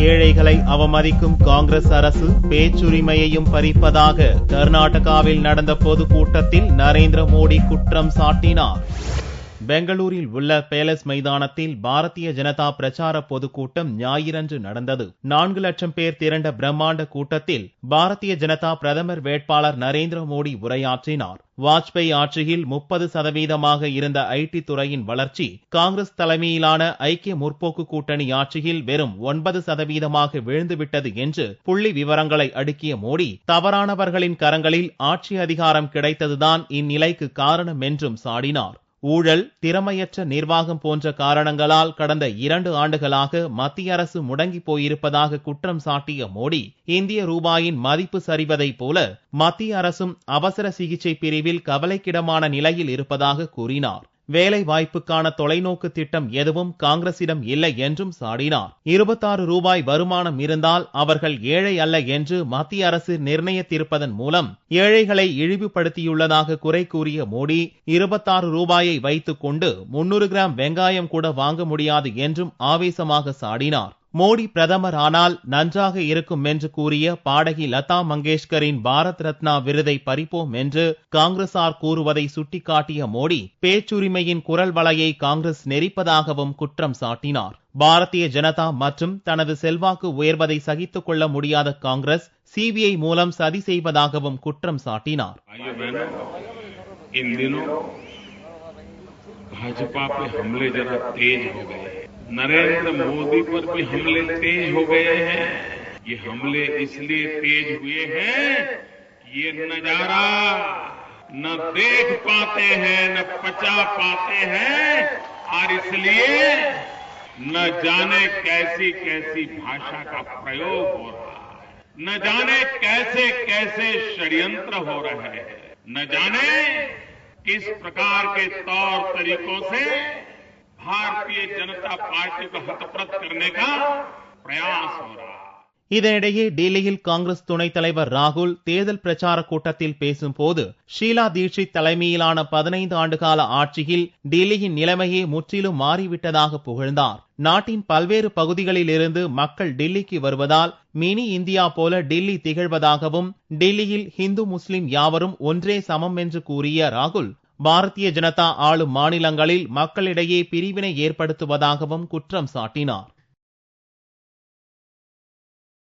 ஏழைகளை அவமதிக்கும் காங்கிரஸ் அரசு பேச்சுரிமையையும் பறிப்பதாக கர்நாடகாவில் நடந்த பொதுக்கூட்டத்தில் நரேந்திர மோடி குற்றம் சாட்டினார். பெங்களூரில் உள்ள பேலஸ் மைதானத்தில் பாரதிய ஜனதா பிரச்சார பொதுக்கூட்டம் ஞாயிறன்று நடந்தது. 4 லட்சம் பேர் திரண்ட பிரம்மாண்ட கூட்டத்தில் பாரதிய ஜனதா பிரதமர் வேட்பாளர் நரேந்திர மோடி உரையாற்றினார். வாஜ்பாய் ஆட்சியில் 30% இருந்த ஐடி துறையின் வளர்ச்சி காங்கிரஸ் தலைமையிலான ஐக்கிய முற்போக்கு கூட்டணி ஆட்சியில் வெறும் 9% வீழ்ந்துவிட்டது என்று புள்ளி விவரங்களை அடுக்கிய மோடி, தவறானவர்களின் கரங்களில் ஆட்சி அதிகாரம் கிடைத்ததுதான் இந்நிலைக்கு காரணம் என்றும் சாடினார். ஊழல், திறமையற்ற நிர்வாகம் போன்ற காரணங்களால் கடந்த 2 ஆண்டுகளாக மத்திய அரசு முடங்கி போயிருப்பதாக குற்றம் சாட்டிய மோடி, இந்திய ரூபாயின் மதிப்பு சரிவதைப் போல மத்திய அரசும் அவசர சிகிச்சை பிரிவில் கவலைக்கிடமான நிலையில் இருப்பதாக கூறினார். வேலை வாய்ப்புக்கான தொலைநோக்கு திட்டம் எதுவும் காங்கிரசிடம் இல்லை என்றும் சாடினார். 26 ரூபாய் வருமானம் இருந்தால் அவர்கள் ஏழை அல்ல என்று மத்திய அரசு நிர்ணயித்திருப்பதன் மூலம் ஏழைகளை இழிவுபடுத்தியுள்ளதாக குறை கூறிய மோடி, 26 ரூபாயை வைத்துக் கொண்டு 300 கிராம் வெங்காயம் கூட வாங்க முடியாது என்றும் ஆவேசமாக சாடினார். மோடி பிரதமர் ஆனால் நன்றாக இருக்கும் என்று கூறிய பாடகி லதா மங்கேஷ்கரின் பாரத் ரத்னா விருதை பறிப்போம் என்று காங்கிரசார் கூறுவதை சுட்டிக்காட்டிய மோடி, பேச்சுரிமையின் குரல் வலையை காங்கிரஸ் நெரிப்பதாகவும் குற்றம் சாட்டினார். பாரதிய ஜனதா மற்றும் தனது செல்வாக்கு உயர்வதை சகித்துக் கொள்ள முடியாத காங்கிரஸ் சிபிஐ மூலம் சதி செய்வதாகவும் குற்றம் சாட்டினார். नरेंद्र मोदी पर भी हमले तेज हो गए हैं। ये हमले इसलिए तेज हुए हैं, ये नजारा न देख पाते हैं न पचा पाते हैं, और इसलिए न जाने कैसी कैसी भाषा का प्रयोग हो रहा है, न जाने कैसे कैसे षड्यंत्र हो रहे हैं, न जाने किस प्रकार के तौर तरीकों से भारतीय जनता पार्टी को हतप्रत करने का प्रयास हो रहा है. இதனிடையே டெல்லியில் காங்கிரஸ் துணைத் தலைவர் ராகுல் தேர்தல் பிரச்சார கூட்டத்தில் பேசும்போது, ஷீலா தீட்சித் தலைமையிலான 15 ஆண்டுகால ஆட்சியில் டெல்லியின் நிலைமையே முற்றிலும் மாறிவிட்டதாக புகழ்ந்தார். நாட்டின் பல்வேறு பகுதிகளில் இருந்து மக்கள் டெல்லிக்கு வருவதால் மினி இந்தியா போல டெல்லி திகழ்வதாகவும், டெல்லியில் இந்து முஸ்லிம் யாவரும் ஒன்றே சமம் என்று கூறிய ராகுல், பாரதிய ஜனதா ஆளும் மாநிலங்களில் மக்களிடையே பிரிவினை ஏற்படுத்துவதாகவும் குற்றம் சாட்டினார்.